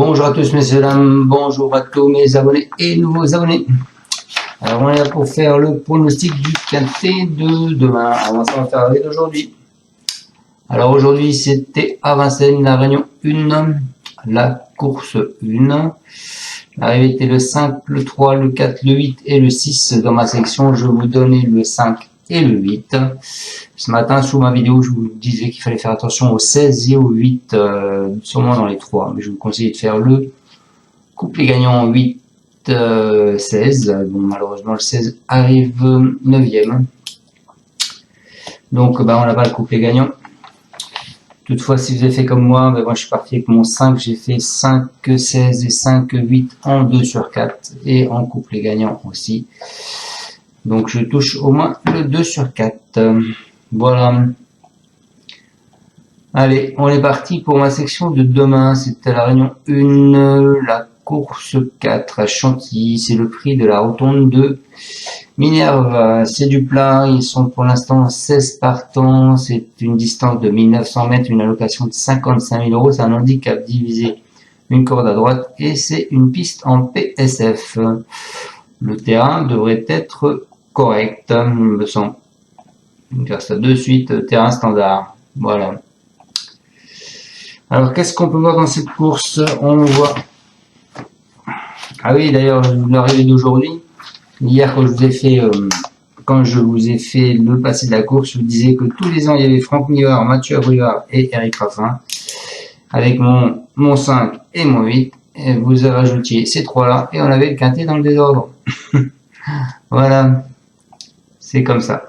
Bonjour à tous messieurs dames, bonjour à tous mes abonnés et nouveaux abonnés. Alors on est là pour faire le pronostic du quintet de demain. Avant ça on va faire avec d'aujourd'hui. Alors aujourd'hui c'était à Vincennes, la réunion 1, la course 1. L'arrivée était le 5, le 3, le 4, le 8 et le 6. Dans ma section je vous donnais le 5 et le 8. Ce matin sous ma vidéo je vous disais qu'il fallait faire attention au 16 et au 8, sûrement dans les 3. Mais je vous conseille de faire le couplet gagnant 8, 16. Bon, malheureusement le 16 arrive 9e. Donc on n'a pas le couplet gagnant. Toutefois, si vous avez fait comme moi, moi je suis parti avec mon 5, j'ai fait 5, 16 et 5, 8 en 2 sur 4 et en couplet gagnant aussi. Donc je touche au moins le 2 sur 4. Voilà. Allez, on est parti pour ma section de demain. C'était la réunion 1, la course 4 à Chantilly. C'est le prix de la rotonde de Minerve. C'est du plat. Ils sont pour l'instant 16 partants. C'est une distance de 1900 mètres, une allocation de 55 000 €. C'est un handicap divisé, une corde à droite et c'est une piste en PSF. Le terrain devrait être correct, il me semble. On va faire ça de suite, terrain standard. Voilà. Alors, qu'est-ce qu'on peut voir dans cette course? On voit... Ah oui, d'ailleurs, l'arrivée d'aujourd'hui, hier, quand je vous ai fait le passé de la course, je vous disais que tous les ans, il y avait Franck Mivard, Mathieu Abrivard et Eric Raffin. Avec mon 5 et mon 8, et vous rajoutiez ces trois-là, et on avait le quintet dans le désordre. Voilà. C'est comme ça.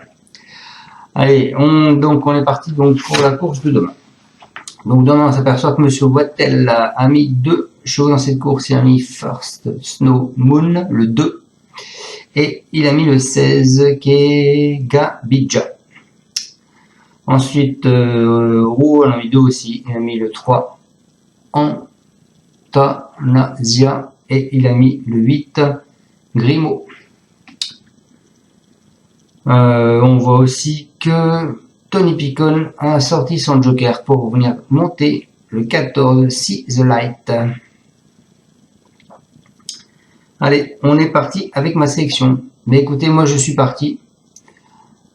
Allez, on est parti donc pour la course de demain. Donc demain, on s'aperçoit que Monsieur Wattel a mis 2 chevaux dans cette course. Il a mis First Snow Moon, le 2. Et il a mis le 16, qui est Gabidja. Ensuite, Roux, on a mis 2 aussi. Il a mis le 3, Antanasia. Et il a mis le 8, Grimaud. On voit aussi que Tony Picon a sorti son joker pour venir monter le 14, See the Light. Allez, on est parti avec ma sélection. Mais écoutez, moi je suis parti,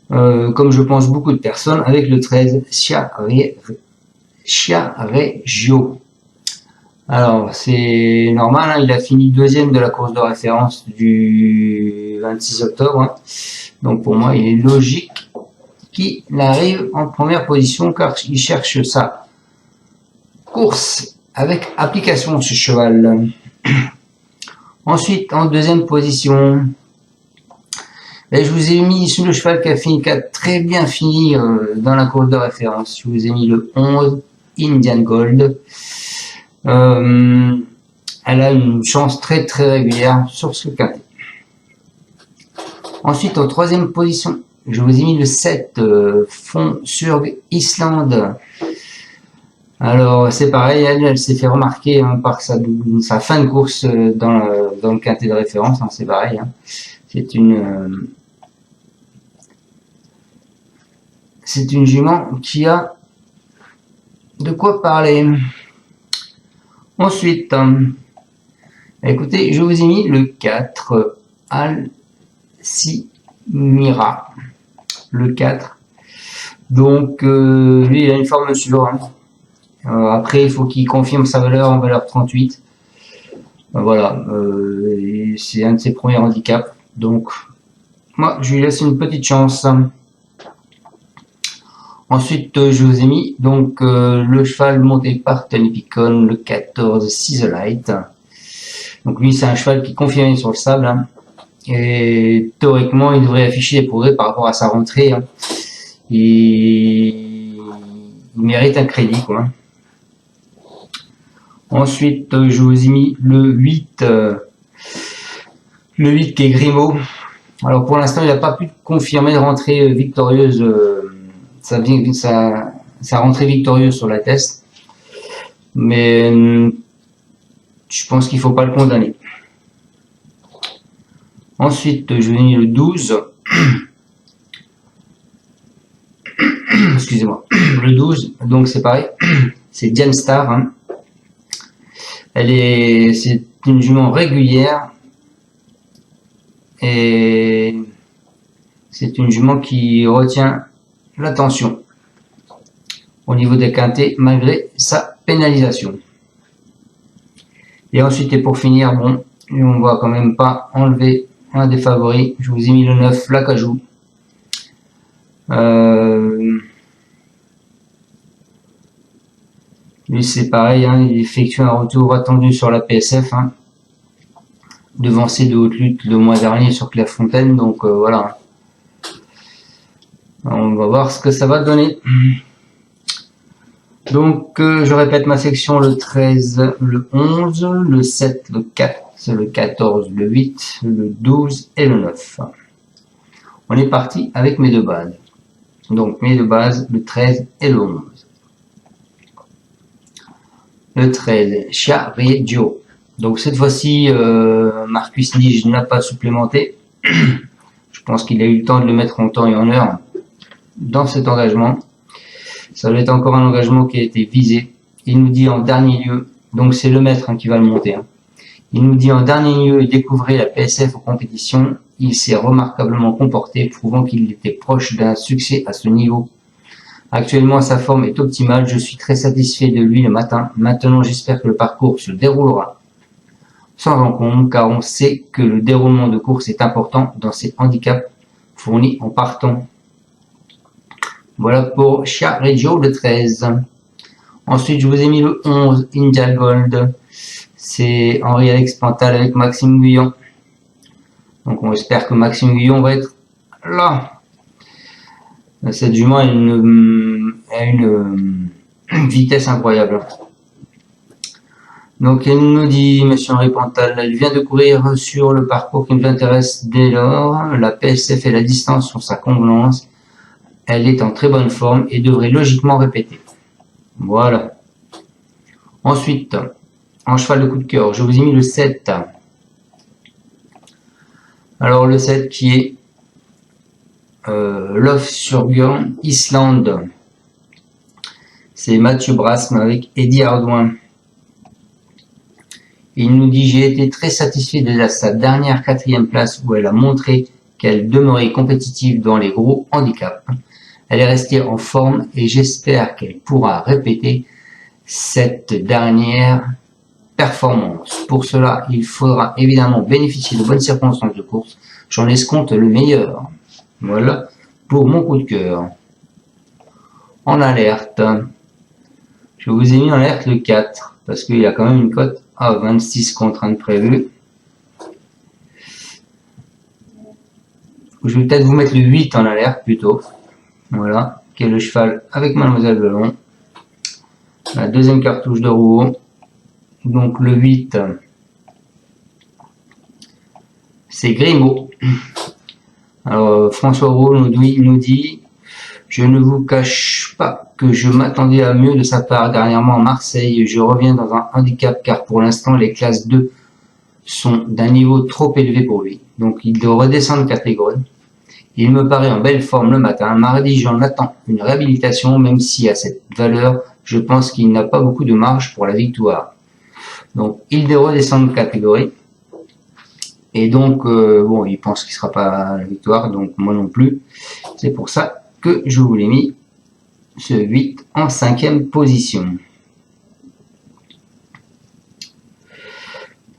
comme je pense beaucoup de personnes, avec le 13, Chiareggio. Alors, c'est normal, hein, il a fini 2e de la course de référence du 26 octobre. Hein. Donc pour moi, il est logique qu'il arrive en première position car il cherche sa course avec application, ce cheval. Ensuite, en 2e position, je vous ai mis sur le cheval qui a très bien fini dans la course de référence. Je vous ai mis le 11, Indian Gold. Elle a une chance très très régulière sur ce quintet. Ensuite, en 3e position, je vous ai mis le 7, Fond sur Islande. Alors, c'est pareil, elle s'est fait remarquer par sa fin de course dans le quintet de référence, hein, c'est pareil. Hein. C'est une jument qui a de quoi parler. Ensuite, écoutez, je vous ai mis le 4, Alcimira. Le 4. Donc, lui, il a une forme sûre. Hein. Après, il faut qu'il confirme sa valeur en valeur 38. Voilà. C'est un de ses premiers handicaps. Donc, moi, je lui laisse une petite chance. Ensuite, je vous ai mis donc le cheval monté par Tony Picon, le 14, See the Light. Donc lui, c'est un cheval qui est confirmé sur le sable. Hein. Et théoriquement, il devrait afficher des progrès par rapport à sa rentrée. Hein. Il mérite un crédit, quoi. Ensuite, je vous ai mis le 8, qui est Grimaud. Alors pour l'instant, il n'a pas pu confirmer de rentrée victorieuse, sa rentrée victorieuse sur la test. Mais je pense qu'il ne faut pas le condamner. Ensuite, je vais mis le 12. Excusez-moi. Le 12, donc c'est pareil. C'est Diane Star. Hein. C'est une jument régulière et c'est une jument qui retient l'attention au niveau des quintés malgré sa pénalisation. Et ensuite, et pour finir, bon, on va quand même pas enlever un des favoris. Je vous ai mis le 9, l'Acajou. Lui, c'est pareil, hein, il effectue un retour attendu sur la PSF, hein, devancé de haute lutte le mois dernier sur Clairefontaine. Donc voilà, on va voir ce que ça va donner. Donc je répète ma section: le 13, le 11, le 7, le 4, le 14, le 8, le 12 et le 9. On est parti avec mes deux bases. Donc mes deux bases, le 13 et le 11. Le 13, Chiareggio. Donc cette fois-ci, Marcus Nige n'a pas supplémenté. Je pense qu'il a eu le temps de le mettre en temps et en heure dans cet engagement. Ça doit être encore un engagement qui a été visé. Il nous dit en dernier lieu, donc c'est le maître, hein, qui va le monter, hein. Il nous dit en dernier lieu, découvrez la PSF aux compétitions. Il s'est remarquablement comporté, prouvant qu'il était proche d'un succès à ce niveau. Actuellement, sa forme est optimale. Je suis très satisfait de lui le matin. Maintenant, j'espère que le parcours se déroulera sans encombre, car on sait que le déroulement de course est important dans ces handicaps fournis en partant. Voilà pour Chiareggio, le 13. Ensuite, je vous ai mis le 11, India Gold. C'est Henri-Alex Pantal avec Maxime Guyon. Donc, on espère que Maxime Guyon va être là. Cette jument a une vitesse incroyable. Donc, elle nous dit, monsieur Henri Pantal, elle vient de courir sur le parcours qui nous intéresse dès lors. La PSF et la distance sont sa convenance. Elle est en très bonne forme et devrait logiquement répéter. Voilà. Ensuite, en cheval de coup de cœur, je vous ai mis le 7. Alors, le 7 qui est Lofsjorgen Island. C'est Mathieu Brasme avec Eddie Ardouin. Il nous dit: j'ai été très satisfait de sa dernière 4e place où elle a montré qu'elle demeurait compétitive dans les gros handicaps. Elle est restée en forme et j'espère qu'elle pourra répéter cette dernière performance. Pour cela, il faudra évidemment bénéficier de bonnes circonstances de course. J'en escompte le meilleur. Voilà pour mon coup de cœur. En alerte, je vous ai mis en alerte le 4 parce qu'il y a quand même une cote à 26 contraintes prévues. Je vais peut-être vous mettre le 8 en alerte plutôt. Voilà, qui est le cheval avec Mademoiselle Ballon. La deuxième cartouche de Rouault. Donc le 8, c'est Grimaud. Alors François Rouault nous dit: je ne vous cache pas que je m'attendais à mieux de sa part dernièrement à Marseille. Je reviens dans un handicap car pour l'instant les classes 2 sont d'un niveau trop élevé pour lui. Donc il doit redescendre de catégorie. Il me paraît en belle forme le matin. Mardi, j'en attends une réhabilitation, même si à cette valeur, je pense qu'il n'a pas beaucoup de marge pour la victoire. Donc il doit redescendre de catégorie. Et donc, bon, il pense qu'il ne sera pas à la victoire, donc moi non plus. C'est pour ça que je vous l'ai mis, ce 8 en 5e position.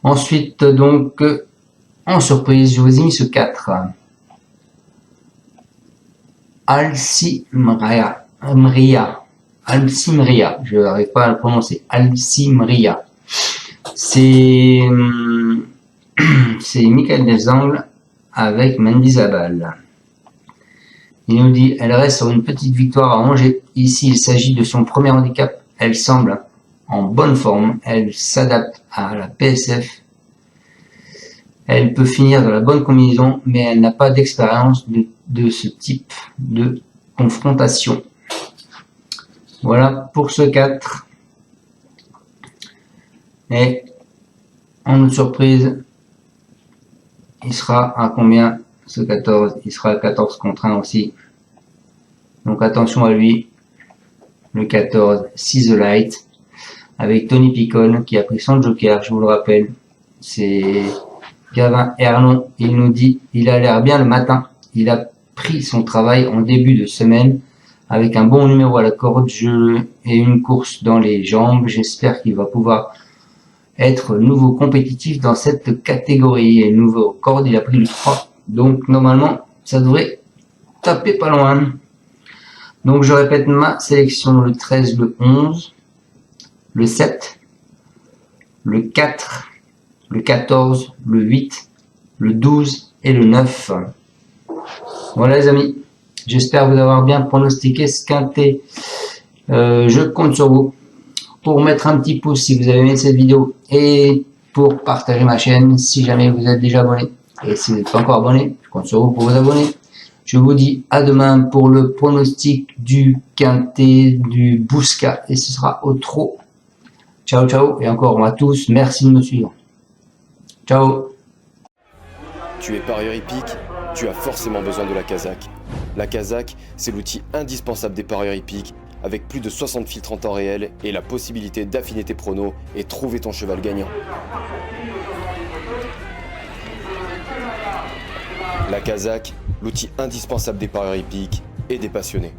Ensuite, donc, en surprise, je vous ai mis ce 4. Alcimria, je n'arrive pas à le prononcer. Alcimria. C'est Michael Desangles avec Mendizabal. Il nous dit: elle reste sur une petite victoire à Angers. Ici, il s'agit de son premier handicap. Elle semble en bonne forme. Elle s'adapte à la PSF. Elle peut finir dans la bonne combinaison, mais elle n'a pas d'expérience de ce type de confrontation. Voilà pour ce 4. Et en autre surprise, il sera à combien ce 14? Il sera à 14 contre 1 aussi. Donc attention à lui. Le 14, See the Light. avec Tony Picon qui a pris son joker, je vous le rappelle. C'est Gavin Hernon. Il nous dit, il a l'air bien le matin. Il a pris son travail en début de semaine avec un bon numéro à la corde et une course dans les jambes. J'espère qu'il va pouvoir être nouveau compétitif dans cette catégorie. Et nouveau corde, il a pris le 3. Donc normalement, ça devrait taper pas loin. Donc je répète ma sélection: le 13, le 11, le 7, le 4, le 14, le 8, le 12 et le 9. Voilà les amis, j'espère vous avoir bien pronostiqué ce quintet. Je compte sur vous pour mettre un petit pouce si vous avez aimé cette vidéo et pour partager ma chaîne si jamais vous êtes déjà abonné. Et si vous n'êtes pas encore abonné, je compte sur vous pour vous abonner. Je vous dis à demain pour le pronostic du quintet du Bouscat et ce sera au trot. Ciao ciao et encore à tous, merci de me suivre. Ciao. Tu es parieur hippique, tu as forcément besoin de la Kazakh. La Kazakh, c'est l'outil indispensable des parieurs hippiques, avec plus de 60 filtres en temps réel et la possibilité d'affiner tes pronos et trouver ton cheval gagnant. La Kazakh, l'outil indispensable des parieurs hippiques et des passionnés.